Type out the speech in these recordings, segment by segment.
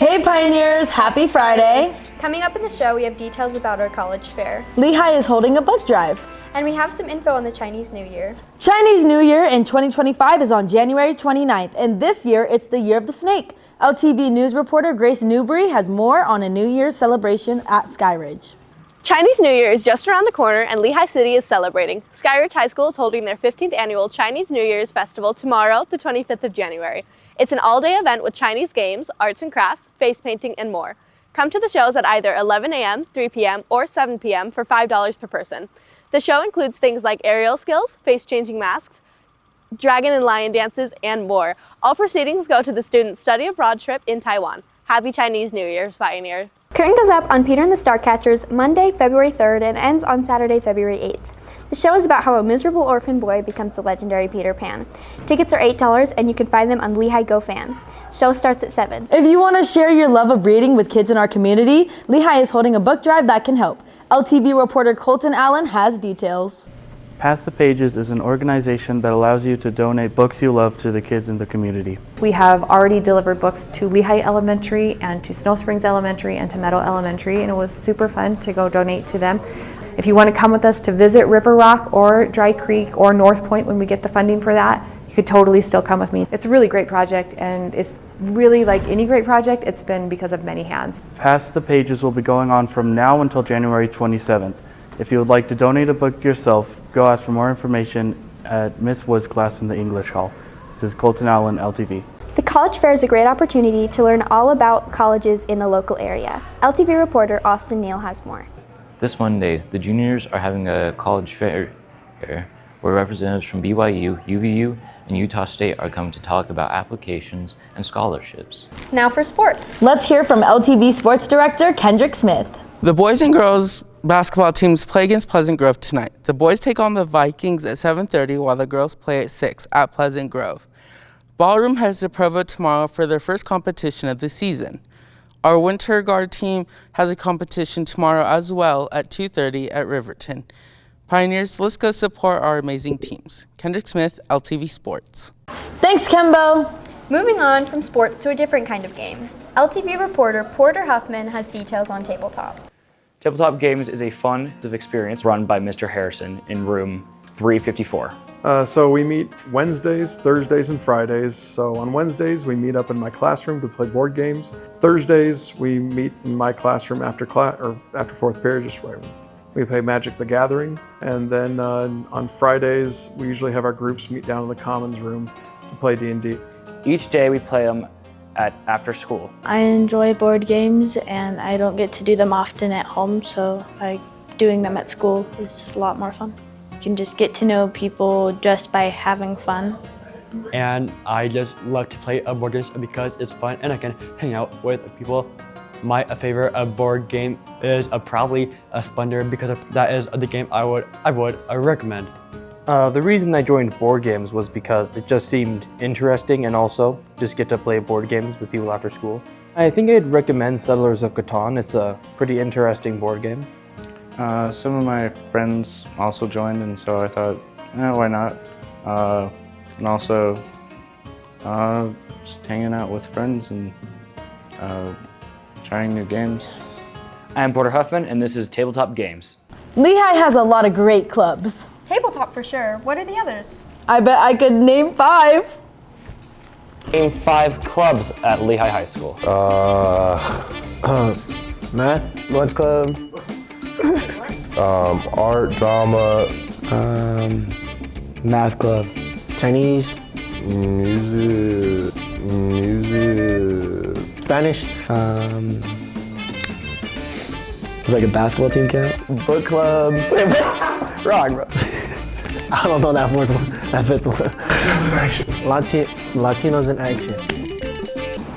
Hey Pioneers, happy Friday. Coming up in the show, we have details about our college fair. Lehi is holding a book drive. And we have some info on the Chinese New Year. Chinese New Year in 2025 is on January 29th, and this year it's the Year of the Snake. LTV News reporter Grace Newbury has more on a New Year's celebration at Skyridge. Chinese New Year is just around the corner and Lehi City is celebrating. Skyridge High School is holding their 15th annual Chinese New Year's Festival tomorrow, the 25th of January. It's an all-day event with Chinese games, arts and crafts, face painting, and more. Come to the shows at either 11 a.m., 3 p.m., or 7 p.m. for $5 per person. The show includes things like aerial skills, face-changing masks, dragon and lion dances, and more. All proceedings go to the student study abroad trip in Taiwan. Happy Chinese New Year, Pioneers. Curtain goes up on Peter and the Starcatchers Monday, February 3rd and ends on Saturday, February 8th. The show is about how a miserable orphan boy becomes the legendary Peter Pan. Tickets are $8 and you can find them on Lehigh Go Fan. Show starts at 7. If you want to share your love of reading with kids in our community, Lehigh is holding a book drive that can help. LTV reporter Colton Allen has details. Pass the Pages is an organization that allows you to donate books you love to the kids in the community. We have already delivered books to Lehi Elementary and to Snow Springs Elementary and to Meadow Elementary, and it was super fun to go donate to them. If you want to come with us to visit River Rock or Dry Creek or North Point when we get the funding for that, you could totally still come with me. It's a really great project, and it's really like any great project, it's been because of many hands. Pass the Pages will be going on from now until January 27th. If you would like to donate a book yourself, go ask for more information at Miss Wood's class in the English Hall. This is Colton Allen, LTV. The college fair is a great opportunity to learn all about colleges in the local area. LTV reporter Austin Neal has more. This Monday, the juniors are having a college fair where representatives from BYU, UVU, and Utah State are coming to talk about applications and scholarships. Now for sports. Let's hear from LTV Sports Director Kendrick Smith. The boys and girls basketball teams play against Pleasant Grove tonight. The boys take on the Vikings at 7:30 while the girls play at 6 at Pleasant Grove. Ballroom heads to Provo tomorrow for their first competition of the season. Our Winter Guard team has a competition tomorrow as well at 2:30 at Riverton. Pioneers, let's go support our amazing teams. Kendrick Smith, LTV Sports. Thanks, Kembo. Moving on from sports to a different kind of game. LTV reporter Porter Huffman has details on tabletop. Tabletop Games is a fun experience run by Mr. Harrison in room 354. So we meet Wednesdays, Thursdays, and Fridays. So on Wednesdays, we meet up in my classroom to play board games. Thursdays, we meet in my classroom after class or after fourth period, just whatever. We play Magic the Gathering. And then on Fridays, we usually have our groups meet down in the Commons room to play D&D. Each day we play them after school. I enjoy board games and I don't get to do them often at home, so doing them at school is a lot more fun. You can just get to know people just by having fun. And I just love to play board games because it's fun and I can hang out with people. My favorite board game is probably a Splendor because that is the game I would recommend. The reason I joined board games was because it just seemed interesting and also just get to play board games with people after school. I think I'd recommend Settlers of Catan. It's a pretty interesting board game. Some of my friends also joined, and so I thought, why not? And also just hanging out with friends and trying new games. I am Porter Huffman, and this is Tabletop Games. Lehigh has a lot of great clubs. Tabletop for sure. What are the others? I bet I could name 5. Name 5 clubs at Lehigh High School. Math, lunch club, art, drama, math club, Chinese, music, Spanish. It's like a basketball team count. Book club. Wrong, bro. I don't know that fourth one. That fifth one. Latinos in action.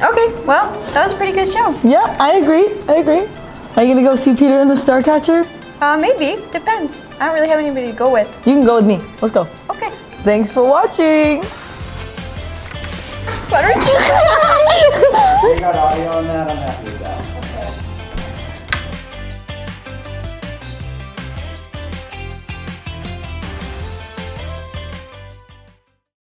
Okay, well, that was a pretty good show. Yeah, I agree. Are you gonna go see Peter and the Starcatcher? Maybe, depends. I don't really have anybody to go with. You can go with me. Let's go. Okay. Thanks for watching. Butter We got audio on that, I'm happy with that.